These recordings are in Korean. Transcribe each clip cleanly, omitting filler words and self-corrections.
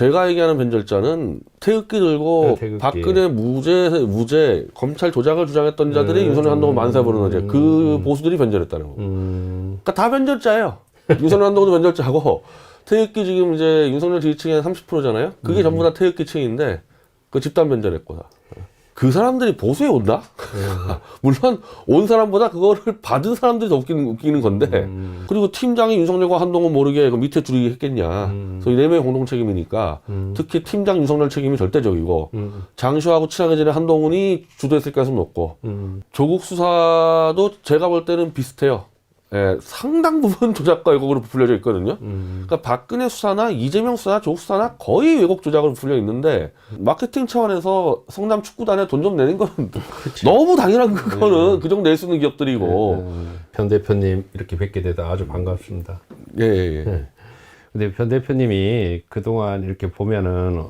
제가 얘기하는 변절자는 태극기 들고 태극기. 박근혜 무죄 검찰 조작을 주장했던 자들이 윤석열 한동훈 만세 부르는 이제 그 보수들이 변절했다는 거. 그러니까 다 변절자예요. 윤석열 한동훈도 변절자고 태극기 지금 이제 윤석열 지지층이 한 30%잖아요. 그게 전부 다 태극기층인데 그 집단 변절했고 다. 그 사람들이 보수에 온다? 물론 온 사람보다 그거를 받은 사람들이 더 웃기는 건데 그리고 팀장이 윤석열과 한동훈 모르게 그 밑에 줄이기 했겠냐. 그래서 이 4명의 공동 책임이니까 특히 팀장 윤석열 책임이 절대적이고 장시호하고 친하게 지낸 한동훈이 주도했을 가능성이 높고 조국 수사도 제가 볼 때는 비슷해요. 예, 상당 부분 조작과 왜곡으로 부풀려져 있거든요. 그러니까 박근혜 수사나 이재명 수사나 조국 수사나 거의 왜곡 조작으로 부풀려 있는데 마케팅 차원에서 성남 축구단에 돈 좀 내는 거는 너무 당연한 그거는 그 정도 낼 수 있는 기업들이고. 변 대표님 이렇게 뵙게 돼서 아주 반갑습니다. 예. 네. 근데 변 대표님이 그동안 이렇게 보면은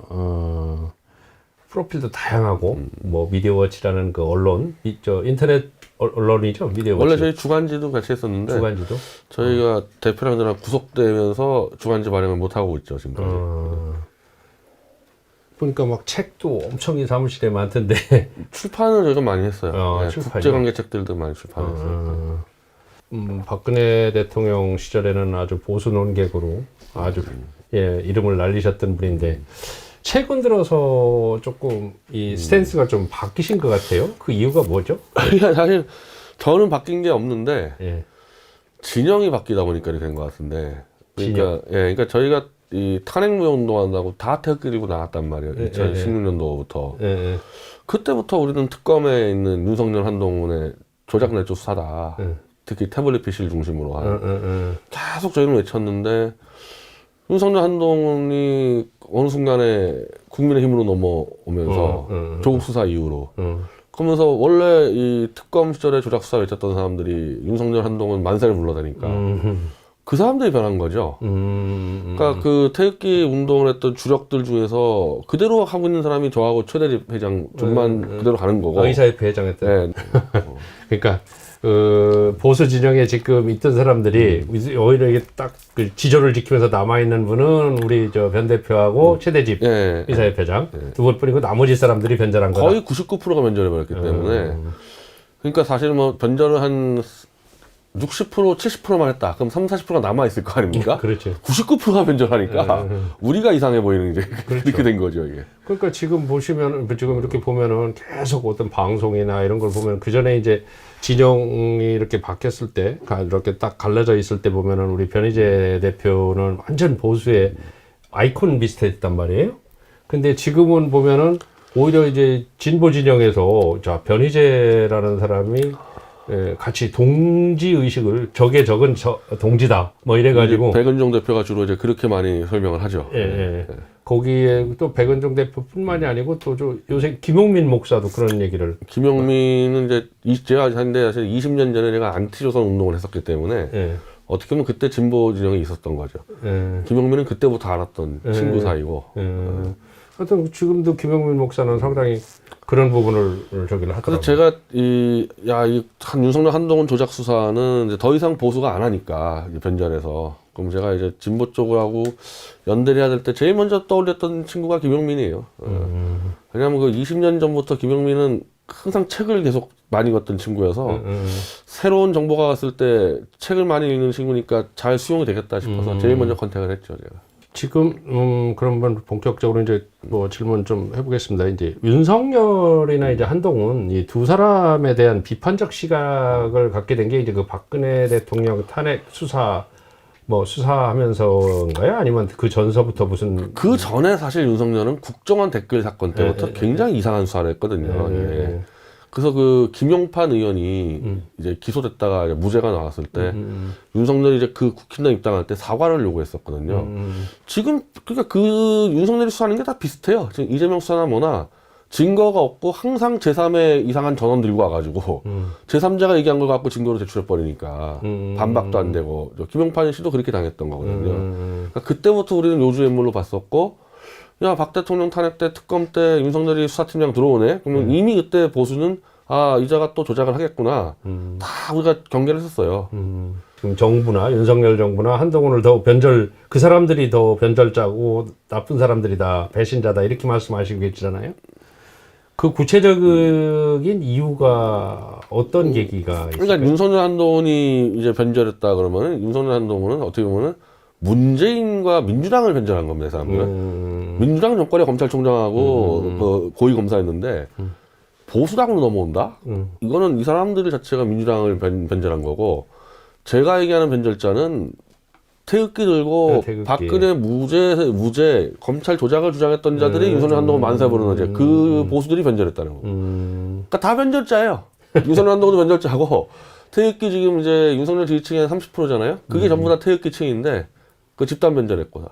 프로필도 다양하고 뭐 미디어워치라는 그 언론, 인터넷 언론이죠, 미디어워치. 원래 저희 주간지도 같이 했었는데 주간지도 저희가 대표랑 저랑 구속되면서 주간지 발행을 못 하고 있죠 지금까지. 보니까 막 책도 엄청 이 사무실에 많던데. 출판을 저희가 많이 했어요. 네, 출판이요? 국제관계 책들도 많이 출판했어요. 박근혜 대통령 시절에는 아주 보수 논객으로 아주 이름을 날리셨던 분인데 최근 들어서 조금 이 스탠스가 좀 바뀌신 것 같아요. 그 이유가 뭐죠? 사실 저는 바뀐 게 없는데 예. 진영이 바뀌다 보니까 이렇게 된 것 같은데. 진영? 그러니까 저희가 이 탄핵무효 운동한다고 다 태극기리고 나왔단 말이에요. 2016년도부터. 그때부터 우리는 특검에 있는 윤석열 한동훈의 조작 내주 수사다. 특히 태블릿 PC를 중심으로 한. 계속 저희는 외쳤는데 윤석열 한동훈이 어느 순간에 국민의힘으로 넘어오면서 조국 수사 이후로 그러면서 원래 이 특검 시절에 조작 수사 외쳤던 사람들이 윤석열 한동훈 만세를 불러대니까 그 사람들이 변한 거죠. 그러니까 그 태극기 운동을 했던 주력들 중에서 그대로 하고 있는 사람이 저하고 최대집 회장 좀만 그대로 가는 거고. 의사협회 회장 했던. 네. 그러니까 보수 진영에 지금 있던 사람들이 오히려 이게 딱 그 지조를 지키면서 남아있는 분은 우리 저 변 대표하고 최대집 의사협회장 두 분뿐이고 나머지 사람들이 변절한 거다. 거의 99%가 변절해버렸기 때문에. 그러니까 사실 뭐 변절을 한 60% 70%만 했다. 그럼 30-40%가 남아있을 거 아닙니까? 그렇죠. 99%가 변절하니까 우리가 이상해 보이는 이제 그렇죠. 이렇게 된 거죠 이게. 그러니까 지금 지금 이렇게 보면은 계속 어떤 방송이나 이런 걸 보면 그 전에 이제 진영이 이렇게 바뀌었을 때 이렇게 딱 갈라져 있을 때 보면은 우리 변희재 대표는 완전 보수의 아이콘 비슷했단 말이에요. 근데 지금은 보면은 오히려 이제 진보 진영에서 자 변희재라는 사람이 같이 동지 의식을 적의 적은 동지다 뭐 이래가지고 백은종 대표가 주로 이제 그렇게 많이 설명을 하죠. 거기에 또 백은종 대표뿐만이 아니고 또 요새 김용민 목사도 그런 얘기를. 김용민은 이제 제가 한데 사실 20년 전에 제가 안티조선 운동을 했었기 때문에 어떻게 보면 그때 진보 진영이 있었던 거죠. 김용민은 그때부터 알았던 친구 사이고. 하여튼 지금도 김용민 목사는 상당히 그런 부분을 저기를 하더라고요. 그래서 제가 윤석열 한동훈 조작 수사는 이제 더 이상 보수가 안 하니까 변절해서 그럼 제가 이제 진보 쪽하고 연대를 해야 될 때 제일 먼저 떠올렸던 친구가 김용민이에요. 왜냐하면 그 20년 전부터 김용민은 항상 책을 계속 많이 읽었던 친구여서 새로운 정보가 왔을 때 책을 많이 읽는 친구니까 잘 수용이 되겠다 싶어서 제일 먼저 컨택을 했죠, 제가. 지금 그러면 본격적으로 이제 뭐 질문 좀 해보겠습니다. 이제 윤석열이나 이제 한동훈 이 두 사람에 대한 비판적 시각을 갖게 된 게 이제 그 박근혜 대통령 탄핵 수사하면서인가요? 아니면 그 전서부터 무슨 그 전에 사실 윤석열은 국정원 댓글 사건 때부터 굉장히 이상한 수사를 했거든요. 그래서 그 김용판 의원이 이제 기소됐다가 이제 무죄가 나왔을 때 윤석열이 이제 그 국힘당 입당할 때 사과를 요구했었거든요. 지금 그러니까 그 윤석열이 수사하는 게 다 비슷해요. 지금 이재명 수사나 뭐나 증거가 없고 항상 제3의 이상한 전원 들고 와가지고 제3자가 얘기한 걸 갖고 증거로 제출해버리니까 반박도 안 되고 김용판 씨도 그렇게 당했던 거거든요. 그러니까 그때부터 우리는 요주 인물로 봤었고 야, 박 대통령 탄핵 때 특검 때 윤석열이 수사팀장 들어오네? 그러면 이미 그때 보수는 아, 이자가 또 조작을 하겠구나. 다 우리가 경계를 했었어요. 지금 정부나 윤석열 정부나 한동훈을 그 사람들이 더 변절자고 나쁜 사람들이 다 배신자다 이렇게 말씀하시고 계시잖아요. 그 구체적인 이유가 어떤 계기가 있을까요? 그러니까 윤석열 한동훈이 이제 변절했다 그러면은 윤석열 한동훈은 어떻게 보면은 문재인과 민주당을 변절한 겁니다, 이 사람들은. 민주당 정권의 검찰총장하고 그 고위검사였는데 보수당으로 넘어온다? 이거는 이 사람들 자체가 민주당을 변절한 거고, 제가 얘기하는 변절자는 태극기 들고 태극기. 박근혜 무죄 검찰 조작을 주장했던 자들이 윤석열 한동훈 만세 부르는 이제 그 보수들이 변절했다는 거. 그러니까 다 변절자예요. 윤석열 한동훈도 변절자고, 태극기 지금 이제 윤석열 지지층의 30%잖아요. 그게 전부 다 태극기층인데 그 집단 변절했고 다.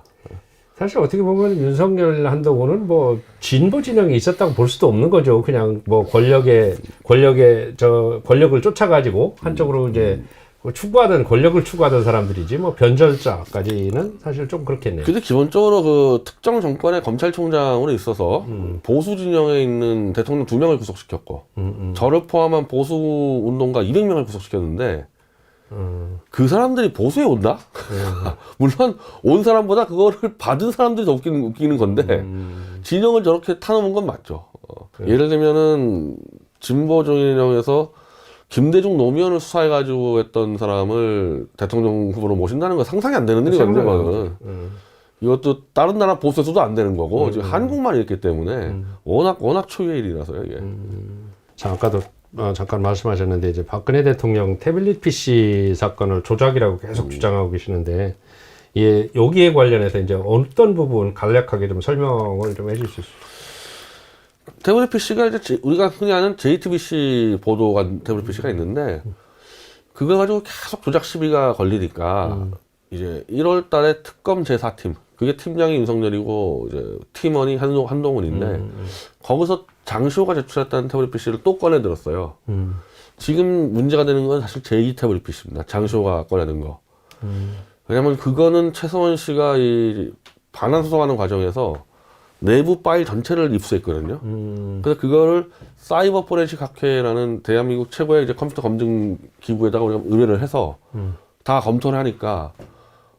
사실 어떻게 보면 윤석열 한동훈은 뭐 진보 진영이 있었다고 볼 수도 없는 거죠. 그냥 뭐 권력을 쫓아가지고 한쪽으로 이제 권력을 추구하던 사람들이지 뭐 변절자까지는 사실 좀 그렇겠네요. 근데 기본적으로 그 특정 정권의 검찰총장으로 있어서 보수 진영에 있는 대통령 2명을 구속시켰고, 저를 포함한 보수 운동가 200명을 구속시켰는데, 그 사람들이 보수에 온다? 물론 온 사람보다 그거를 받은 사람들이 더 웃기는 건데, 진영을 저렇게 타놓은 건 맞죠. 예를 들면은 진보 진영에서 김대중 노무현을 수사해가지고 했던 사람을 대통령 후보로 모신다는 건 상상이 안 되는 일이거든요. 그거는. 이것도 다른 나라 보수에서도 안 되는 거고, 지금 한국만 있기 때문에 워낙 초유의 일이라서요, 이게. 자, 아까도 잠깐 말씀하셨는데 이제 박근혜 대통령 태블릿 PC 사건을 조작이라고 계속 주장하고 계시는데, 예, 여기에 관련해서 이제 어떤 부분 간략하게 좀 설명을 좀 해주실 수 있어요? 태블릿 PC가 이제 우리가 흔히 아는 JTBC 보도가 태블릿 PC가 있는데, 그거 가지고 계속 조작 시비가 걸리니까 이제 1월 달에 특검 제4팀, 그게 팀장이 윤석열이고 이제 팀원이 한동훈인데, 거기서 장시호가 제출했다는 태블릿 PC를 또 꺼내 들었어요. 지금 문제가 되는 건 사실 제2 태블릿 PC입니다. 장시호가 꺼내든 거. 왜냐면 그거는 최서원 씨가 이 반환 수송하는 과정에서 내부 파일 전체를 입수했거든요. 그래서 그거를 사이버 포렌식 학회라는 대한민국 최고의 이제 컴퓨터 검증 기구에다가 우리가 의뢰를 해서 다 검토를 하니까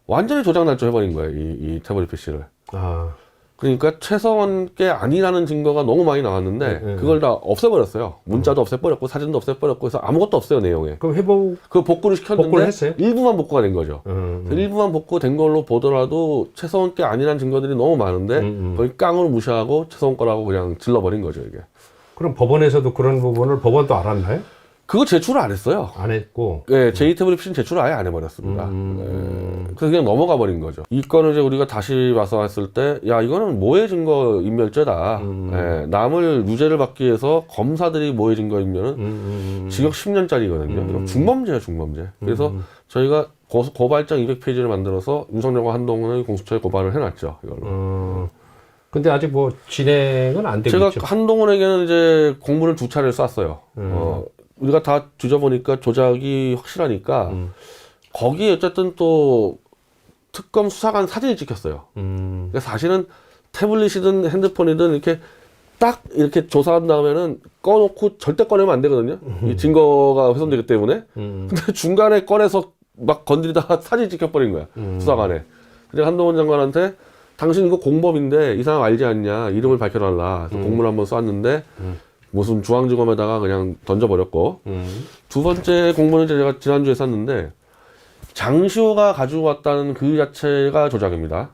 완전히 조작 날조해버린 거예요, 이 태블릿 PC를. 아, 그러니까 최서원 게 아니라는 증거가 너무 많이 나왔는데 그걸 다 없애버렸어요. 문자도 없애버렸고 사진도 없애버렸고 해서 아무것도 없어요, 내용에. 그럼 그 복구를 시켰는데 복구를 했어요? 일부만 복구가 된 거죠. 일부만 복구된 걸로 보더라도 최서원 게 아니라는 증거들이 너무 많은데 거의 깡으로 무시하고 최서원 거라고 그냥 질러버린 거죠, 이게. 그럼 법원에서도 그런 부분을 법원도 알았나요? 그거 제출을 안 했어요. 안 했고. 네, 제2 태블릿 PC는 제출을 아예 안 해버렸습니다. 네, 그래서 그냥 넘어가 버린 거죠. 이 건을 이제 우리가 다시 봐서 했을 때, 야, 이거는 모해 증거 인멸죄다. 네, 남을 유죄를 받기 위해서 검사들이 모해 증거 인멸은 징역 10년짜리거든요. 이거 중범죄예요, 중범죄. 그래서 저희가 고발장 200페이지를 만들어서 윤석열과 한동훈의 공수처에 고발을 해놨죠, 이걸로. 근데 아직 뭐 진행은 안 되고 제가 있죠. 한동훈에게는 이제 공문을 2차례를 쐈어요. 우리가 다 뒤져보니까 조작이 확실하니까 거기에 어쨌든 또 특검 수사관 사진이 찍혔어요. 그러니까 사실은 태블릿이든 핸드폰이든 이렇게 딱 이렇게 조사한 다음에는 꺼놓고 절대 꺼내면 안 되거든요. 이 증거가 훼손되기 때문에. 근데 중간에 꺼내서 막 건드리다가 사진이 찍혀버린 거야. 수사관에. 그래서 한동훈 장관한테 당신 이거 공범인데 이 사람 알지 않냐, 이름을 밝혀달라. 그래서 공문을 한번 쐈는데 무슨 중앙지검에다가 그냥 던져버렸고, 두 번째 공문은 제가 지난주에 쐈는데 장시호가 가지고 왔다는 그 자체가 조작입니다.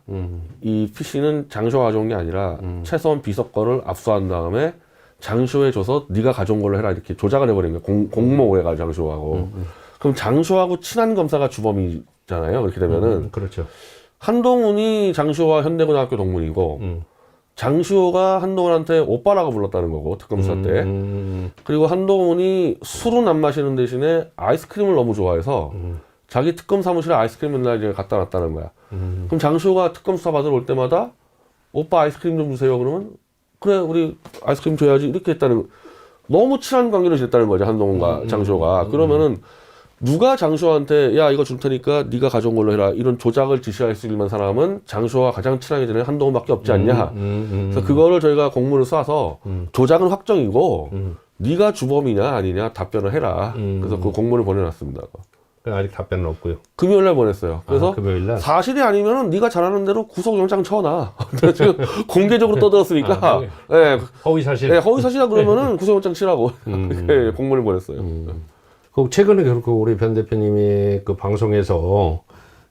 이 PC는 장시호가 가져온 게 아니라 최서원 비서 거를 압수한 다음에 장시호에 줘서 네가 가져온 걸로 해라, 이렇게 조작을 해버린 거예요. 공모를 해가지고 장시호하고. 그럼 장시호하고 친한 검사가 주범이잖아요, 그렇게 되면은. 그렇죠. 한동훈이 장시호와 현대고등학교 동문이고, 장시호가 한동훈한테 오빠라고 불렀다는 거고, 특검 수사 때. 그리고 한동훈이 술은 안 마시는 대신에 아이스크림을 너무 좋아해서 자기 특검 사무실에 아이스크림 맨날 이제 갖다 놨다는 거야. 그럼 장시호가 특검 수사 받으러 올 때마다 오빠 아이스크림 좀 주세요. 그러면 그래, 우리 아이스크림 줘야지, 이렇게 했다는, 너무 친한 관계를 지냈다는 거죠, 한동훈과 장시호가. 그러면은 누가 장시호한테 야, 이거 줄 테니까 네가 가져온 걸로 해라, 이런 조작을 지시할 수 있는 사람은 장시호와 가장 친하게 지내는 한동훈밖에 없지 않냐. 그래서 그거를 저희가 공문을 쏴서 조작은 확정이고 네가 주범이냐 아니냐 답변을 해라. 그래서 그 공문을 보내놨습니다. 아직 답변은 없고요. 금요일 날 보냈어요. 그래서 금요일 날? 사실이 아니면은 네가 잘하는 대로 구속영장 쳐놔. 지금 공개적으로 떠들었으니까. 예, 허위 사실. 예, 허위 사실이라 그러면은 구속영장 치라고 예, 공문을 보냈어요. 그 최근에 그렇고 우리 변 대표님이 그 방송에서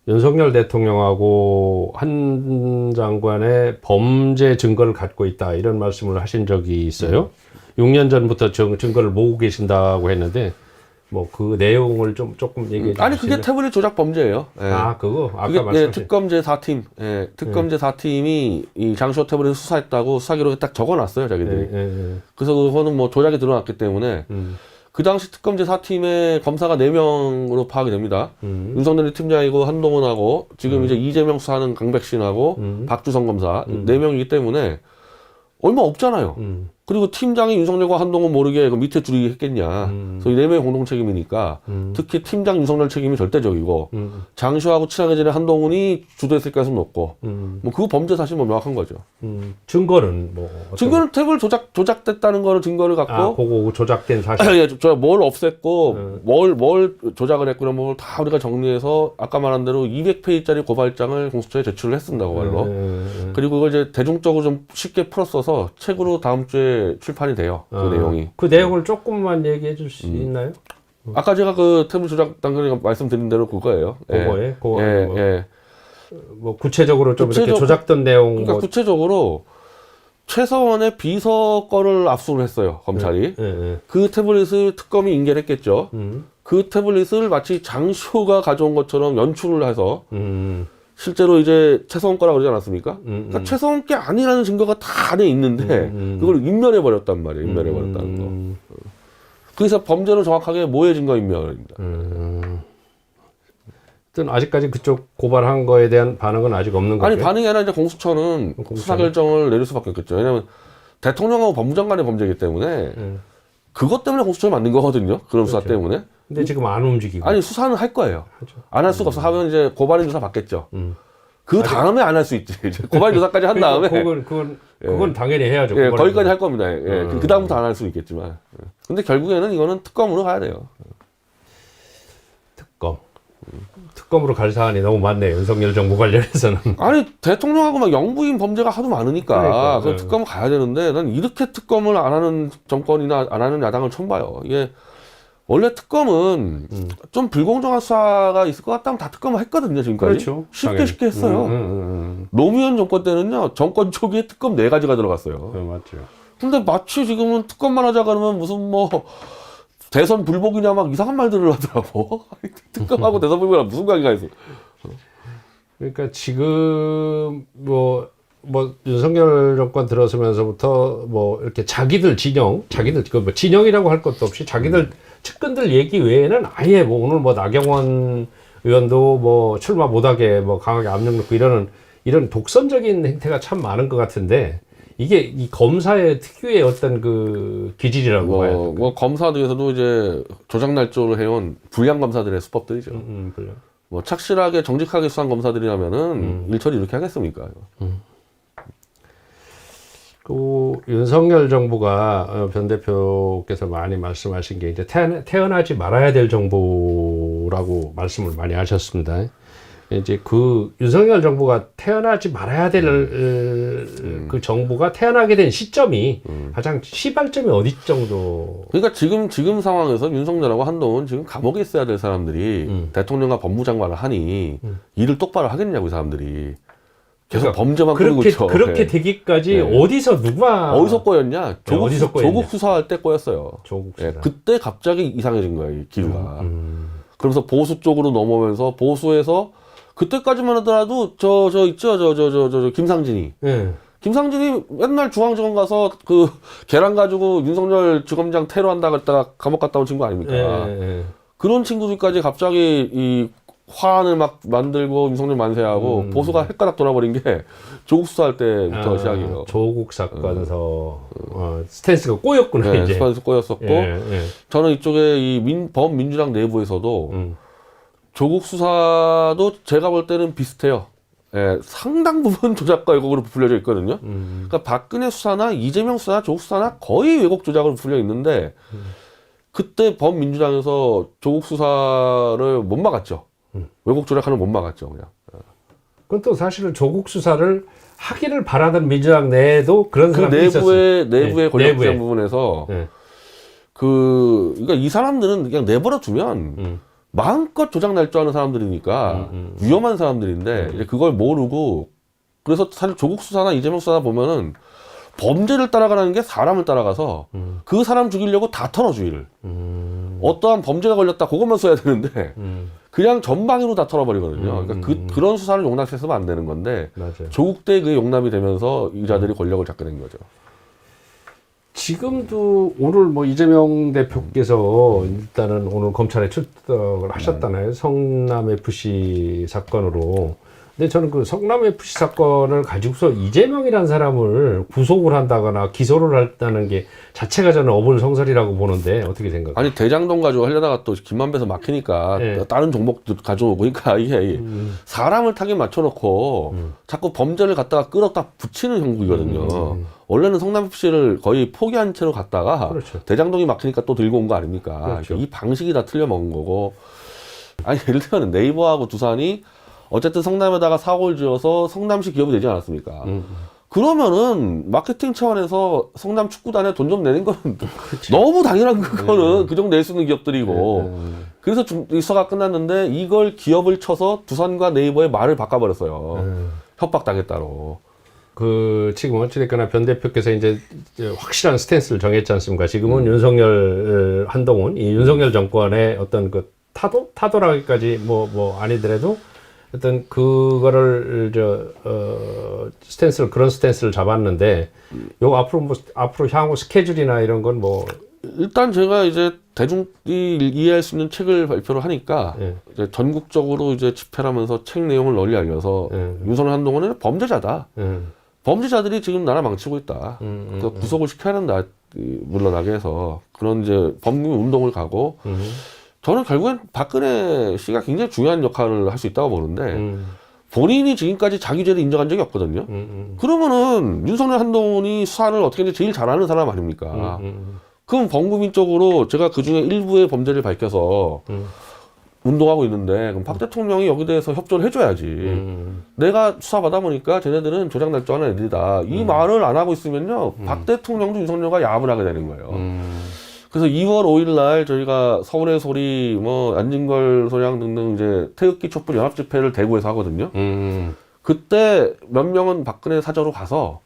윤석열 대통령하고 한 장관의 범죄 증거를 갖고 있다 이런 말씀을 하신 적이 있어요. 6년 전부터 증거를 모으고 계신다고 했는데 뭐 그 내용을 좀 조금 얘기해 주시면. 아니 그게 태블릿 조작 범죄예요. 예. 그거 아까 그게 말씀하신. 특검제 4팀, 특검제 4팀이 이 장시호 태블릿을 수사했다고 수사 기록에 딱 적어놨어요, 자기들이. 그래서 그거는 뭐 조작이 드러났기 때문에 그 당시 특검제 4팀의 검사가 4명으로 파악이 됩니다. 윤석열 팀장이고 한동훈하고 지금 이제 이재명 수사하는 강백신하고 박주성 검사 4명이기 때문에 얼마 없잖아요. 그리고 팀장이 윤석열과 한동훈 모르게 그 밑에 둘이 했겠냐. 그래서 이 4명의 공동 책임이니까 특히 팀장 윤석열 책임이 절대적이고 장시호하고 친하게 지낸 한동훈이 주도했을 가능성이 높고 뭐 그 범죄 사실 뭐 명확한 거죠. 증거는 뭐 증거는 탭을 조작됐다는 거를 증거를 갖고 그거 조작된 사실. 예, 뭘 없앴고 뭘 조작을 했고 이런 부분을 다 우리가 정리해서 아까 말한 대로 200페이지짜리 고발장을 공수처에 제출을 했습니다. 그걸로. 그리고 그걸 이제 대중적으로 좀 쉽게 풀었어서 책으로 다음 주에 출판이 돼요. 그 내용이. 그 내용을 조금만 얘기해 줄 수 있나요? 아까 제가 그 태블릿 조작 당근에 말씀드린 대로 그거예요. 그거에 예. 뭐 구체적으로 좀 이렇게 조작된 내용. 그러니까 구체적으로 최서원의 비서 거를 압수를 했어요. 검찰이. 그 태블릿을 특검이 인계를 했겠죠. 그 태블릿을 마치 장시호가 가져온 것처럼 연출을 해서 실제로 이제 최서원 거라고 그러지 않았습니까? 그러니까 최서원 게 아니라는 증거가 다 안에 있는데 그걸 인멸해 버렸단 말이에요. 인멸해 버렸다는 거. 그래서 범죄는 정확하게 모해 증거 인멸입니다. 아직까지 그쪽 고발한 거에 대한 반응은 아직 없는 거죠? 아니 반응이 아니라 이제 공수처는 수사 결정을 내릴 수밖에 없겠죠. 왜냐하면 대통령하고 법무장관의 범죄이기 때문에 그것 때문에 공수처를 만든 거거든요. 그런 수사 때문에. 근데 지금 안 움직이고. 아니 수사는 할 거예요. 안 할 수가 없어. 하면 이제 고발인 조사 받겠죠. 그 다음에 안 할 수 있지. 이제 고발인 조사까지 한 다음에. 그건 당연히 해야죠. 예, 거기까지 할 겁니다. 예. 그 다음부터 안 할 수 있겠지만. 근데 결국에는 이거는 특검으로 가야 돼요. 특검으로 갈 사안이 너무 많네요. 윤석열 정부 관련해서는. 아니 대통령하고 막 영부인 범죄가 하도 많으니까 그 특검을 가야 되는데 난 이렇게 특검을 안 하는 정권이나 안 하는 야당을 처음 봐요. 이게 원래 특검은 좀 불공정한 수사가 있을 것 같다면 다 특검을 했거든요, 지금까지. 그렇죠. 쉽게 했어요. 노무현 정권 때는요, 정권 초기에 특검 4가지가 들어갔어요. 맞죠. 근데 마치 지금은 특검만 하자 그러면 무슨 뭐 대선 불복이냐 막 이상한 말들을 하더라고. 특검하고 대선 불복이랑 무슨 관계가 있어. 그러니까 지금 뭐 윤석열 정권 들어서면서부터 뭐 이렇게 자기들 그 뭐 진영이라고 할 것도 없이 자기들 측근들 얘기 외에는 아예 뭐 오늘 뭐 나경원 의원도 뭐 출마 못하게 뭐 강하게 압력 넣고 이런 독선적인 행태가 참 많은 것 같은데 이게 이 검사의 특유의 어떤 그 기질이라고 봐야 될까요? 뭐 검사들에서도 이제 조작 날조를 해온 불량 검사들의 수법들이죠. 불량. 뭐 착실하게 정직하게 수사한 검사들이라면은 일처리 이렇게 하겠습니까? 그 윤석열 정부가 변 대표께서 많이 말씀하신 게 이제 태어나지 말아야 될 정부라고 말씀을 많이 하셨습니다. 이제 그 윤석열 정부가 태어나지 말아야 될 그 정부가 태어나게 된 시점이 가장 시발점이 어디 정도? 그러니까 지금 상황에서 윤석열하고 한동훈 지금 감옥에 있어야 될 사람들이 대통령과 법무장관을 하니 일을 똑바로 하겠냐고 이 사람들이. 계속 그러니까 범죄만 꾸리고 있죠. 그렇게 되기까지 어디서 꼬였냐? 조국 수사할 때 꼬였어요. 조국 수사. 그때 갑자기 이상해진 거예요, 이 기류가. 그러면서 보수 쪽으로 넘어오면서 보수에서 그때까지만 하더라도 저 김상진이. 김상진이 맨날 중앙지검 가서 그 계란 가지고 윤석열 지검장 테러한다 그랬다가 감옥 갔다 온 친구 아닙니까? 그런 친구들까지 갑자기 이 화환을 막 만들고 윤석열 만세하고 보수가 헷가닥 돌아버린 게 조국 수사할 때부터 시작이에요. 조국 사건에서 스탠스가 꼬였구나. 네, 이제. 스탠스 꼬였었고 저는 이쪽에 이 범민주당 내부에서도 조국 수사도 제가 볼 때는 비슷해요. 예, 상당 부분 조작과 왜곡으로 부풀려져 있거든요. 그러니까 박근혜 수사나 이재명 수사나 조국 수사나 거의 왜곡 조작으로 부풀려 있는데 그때 범민주당에서 조국 수사를 못 막았죠. 왜곡 조작하는 못 막았죠, 그냥. 그건 또 사실은 조국 수사를 하기를 바라던 민주당 내에도 그런 그 사람이 있었어요. 내부의 권력쟁 내부에. 부분에서 네. 그러니까 이 사람들은 그냥 내버려 두면 마음껏 조작 날 줄 아는 사람들이니까 위험한 사람들인데 이제 그걸 모르고 그래서 사실 조국 수사나 이재명 수사나 보면은 범죄를 따라가라는 게 사람을 따라가서 그 사람 죽이려고 다 털어주의를 어떠한 범죄가 걸렸다 그것만 써야 되는데 그냥 전방위로 다 털어버리거든요. 그러니까 그런 수사를 용납했으면 안 되는 건데 맞아요. 조국 때 그게 용납이 되면서 이 자들이 권력을 잡게 된 거죠. 지금도 오늘 뭐 이재명 대표께서 일단은 오늘 검찰에 출석을 하셨잖아요. 성남 FC 사건으로. 근데 저는 그 성남 FC 사건을 가지고서 이재명이라는 사람을 구속을 한다거나 기소를 한다는 게 자체가 저는 어불성설이라고 보는데 어떻게 생각해요? 아니 대장동 가지고 하려다가 또 김만배에서 막히니까 네. 다른 종목도 가져오고 그러니까 이게 사람을 타겟 맞춰놓고 자꾸 범죄를 갖다가 끌었다 붙이는 형국이거든요. 원래는 성남FC를 거의 포기한 채로 갔다가 그렇죠. 대장동이 막히니까 또 들고 온 거 아닙니까? 그렇죠. 이 방식이 다 틀려먹은 거고 아니 예를 들면 네이버하고 두산이 어쨌든 성남에다가 사고를 지어서 성남시 기업이 되지 않았습니까? 그러면은 마케팅 차원에서 성남 축구단에 돈 좀 내는 건 너무 당연한 그거는 그 정도 낼 수 있는 기업들이고 그래서 수사가 끝났는데 이걸 기업을 쳐서 두산과 네이버의 말을 바꿔버렸어요. 협박당했다로. 그 지금 어찌됐거나 변 대표께서 이제 확실한 스탠스를 정했지 않습니까? 지금은 윤석열 한동훈 이 윤석열 정권의 어떤 그 타도라기까지 뭐 아니더라도 어떤 그거를 스탠스를 그런 스탠스를 잡았는데 요 앞으로 향후 스케줄이나 이런 건 뭐 일단 제가 이제 대중이 이해할 수 있는 책을 발표를 하니까 예. 이제 전국적으로 이제 집회를 하면서 책 내용을 널리 알려서 윤석열 한동훈은 범죄자다. 범죄자들이 지금 나라 망치고 있다. 그래서 구속을 시켜야 한다. 물러나게 해서 그런 이제 범금 운동을 가고 저는 결국엔 박근혜 씨가 굉장히 중요한 역할을 할 수 있다고 보는데 본인이 지금까지 자기 죄를 인정한 적이 없거든요. 그러면은 윤석열 한동훈이 수사를 어떻게 이제 제일 잘하는 사람 아닙니까? 그럼 범국민 쪽으로 제가 그 중에 일부의 범죄를 밝혀서 운동하고 있는데 그럼 박 대통령이 여기 대해서 협조를 해줘야지. 내가 수사받아 보니까 쟤네들은 조작 날 줄 아는 애들이다. 이 말을 안 하고 있으면요. 박 대통령도 윤석열과 야합을 하게 되는 거예요. 그래서 2월 5일 날 저희가 서울의 소리, 뭐 안진걸 소장 등등 이제 태극기 촛불 연합 집회를 대구에서 하거든요. 그때 몇 명은 박근혜 사저로 가서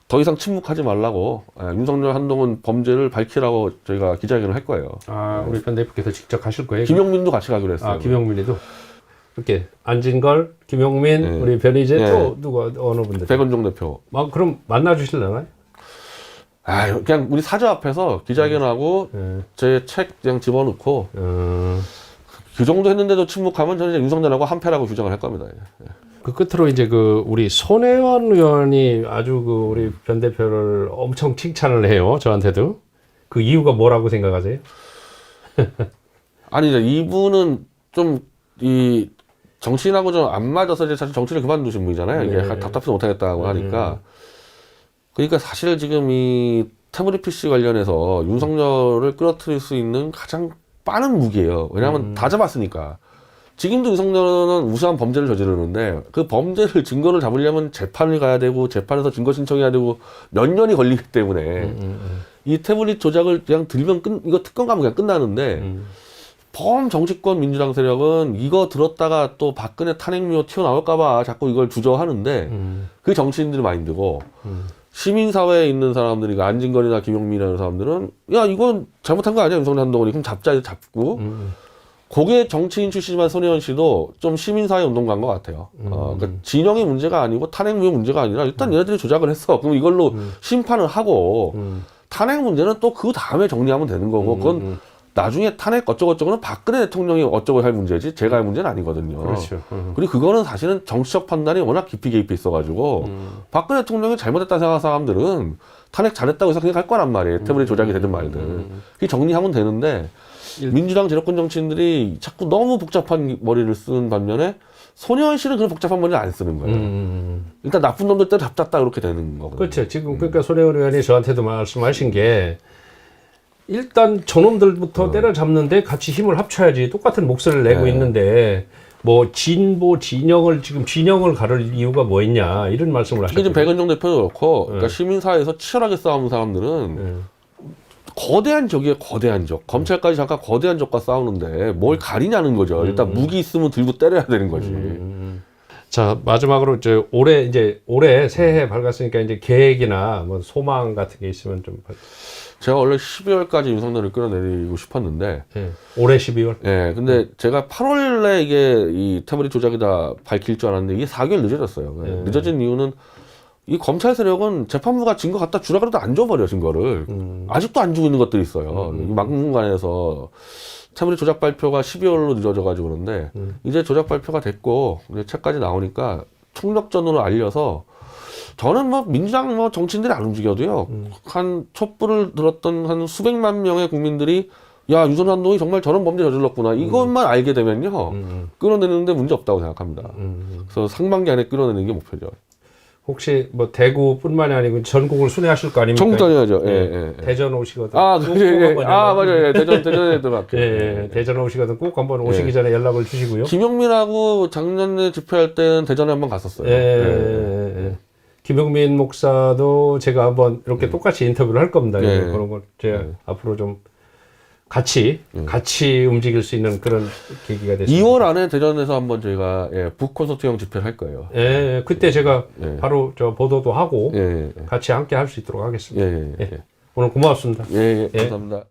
더 이상 침묵하지 말라고 윤석열 한동훈 범죄를 밝히라고 저희가 기자회견을 할 거예요. 아, 우리 변 대표께서 직접 가실 거예요? 김용민도 같이 가기로 했어요. 아, 김용민이도 이렇게 안진걸, 김용민, 네. 우리 변희재 네. 또 누가 어느 분들? 백원종 대표. 아, 그럼 만나 주실래나요? 아, 그냥 우리 사저 앞에서 기자회견하고 제 책 그냥 집어넣고 그 정도 했는데도 침묵하면 저는 이제 윤석열하고 한패라고 규정을 할 겁니다. 그 끝으로 이제 그 우리 손혜원 의원이 아주 그 우리 변 대표를 엄청 칭찬을 해요. 저한테도. 그 이유가 뭐라고 생각하세요? 아니 이제 이분은 좀 이 정치인하고 좀 안 맞아서 이제 사실 정치를 그만두신 분이잖아요. 이게 답답해서 못하겠다고 하니까. 그러니까 사실 지금 이 태블릿 PC 관련해서 윤석열을 끌어들일 수 있는 가장 빠른 무기예요. 왜냐하면 다 잡았으니까. 지금도 윤석열은 우수한 범죄를 저지르는데 그 범죄를 증거를 잡으려면 재판을 가야 되고 재판에서 증거 신청해야 되고 몇 년이 걸리기 때문에 이 태블릿 조작을 그냥 들면 이거 특검 가면 그냥 끝나는데 범정치권 민주당 세력은 이거 들었다가 또 박근혜 탄핵료 튀어나올까봐 자꾸 이걸 주저하는데 그게 정치인들의 마인드고 시민사회에 있는 사람들이 그러니까 안진걸이나 김용민이라는 사람들은 야 이건 잘못한 거 아니야 윤석열 한동훈이 그럼 잡자 잡고 그게 정치인 출신이지만 손혜원 씨도 좀 시민사회 운동가인 것 같아요. 그러니까 진영의 문제가 아니고 탄핵무의 문제가 아니라 일단 얘네들이 조작을 했어. 그럼 이걸로 심판을 하고 탄핵 문제는 또 그 다음에 정리하면 되는 거고 그건 나중에 탄핵 어쩌고저쩌고는 박근혜 대통령이 어쩌고 할 문제지 제가 할 문제는 아니거든요. 그렇죠. 그리고 그거는 사실은 정치적 판단이 워낙 깊이 개입해 있어가지고 박근혜 대통령이 잘못했다 생각하는 사람들은 탄핵 잘했다고 해서 그냥 갈 거란 말이에요. 태블릿 조작이 되든 말든. 그게 정리하면 되는데 민주당 제로권 정치인들이 자꾸 너무 복잡한 머리를 쓰는 반면에 손혜원 씨는 그런 복잡한 문제 안 쓰는 거예요. 일단 나쁜 놈들 때려 잡았다 그렇게 되는 거거든요. 그렇죠. 지금 그러니까 손혜원 의원이 저한테도 말씀하신 게 일단 저놈들부터 때려잡는데 같이 힘을 합쳐야지 똑같은 목소리를 내고 있는데 뭐 진보 진영을 지금 진영을 가를 이유가 뭐 있냐 이런 말씀을 이게 지금 하셨거든요. 백은정 대표도 그렇고 그러니까 시민사회에서 치열하게 싸우는 사람들은 거대한 적이에요. 거대한 적. 검찰까지 잠깐 거대한 적과 싸우는데 뭘 가리냐는 거죠. 일단 무기 있으면 들고 때려야 되는 거지. 자 마지막으로 이제 올해 새해 밝았으니까 이제 계획이나 뭐 소망 같은 게 있으면 좀. 제가 원래 12월까지 윤석열을 끌어내리고 싶었는데 올해 12월. 예, 근데 제가 8월에 이게 이 태블릿 조작이다 밝힐 줄 알았는데 이게 4개월 늦어졌어요. 늦어진 이유는 이 검찰 세력은 재판부가 증거 갖다 주라 그래도 안 줘버려 증거를. 아직도 안 주고 있는 것들이 있어요. 이 막무가내에서 태블릿 조작 발표가 12월로 늦어져가지고 그런데 이제 조작 발표가 됐고 이제 책까지 나오니까 총력전으로 알려서 저는 뭐 민주당 뭐 정치인들이 안 움직여도요 한 촛불을 들었던 한 수백만 명의 국민들이 야 유선 한동이 정말 저런 범죄 저질렀구나 이것만 알게 되면요 끌어내는데 문제 없다고 생각합니다. 그래서 상반기 안에 끌어내는 게 목표죠. 혹시 뭐 대구뿐만이 아니고 전국을 순회하실 거 아닙니까? 전국 다녀야죠. 대전 오시거든. 아, 맞아요. 대전에 들어갈게요. 대전 오시거든 꼭 한번 오시기 전에 연락을 주시고요. 김용민하고 작년에 집회할 때는 대전에 한번 갔었어요. 김용민 목사도 제가 한번 이렇게 똑같이 인터뷰를 할 겁니다. 그런 걸 제가 앞으로 좀 같이 움직일 수 있는 그런 계기가 됐습니다. 2월 안에 대전에서 한번 저희가 북콘서트형 집회를 할 거예요. 그때 제가 바로 저 보도도 하고 같이 함께 할 수 있도록 하겠습니다. 예. 오늘 고맙습니다. 감사합니다.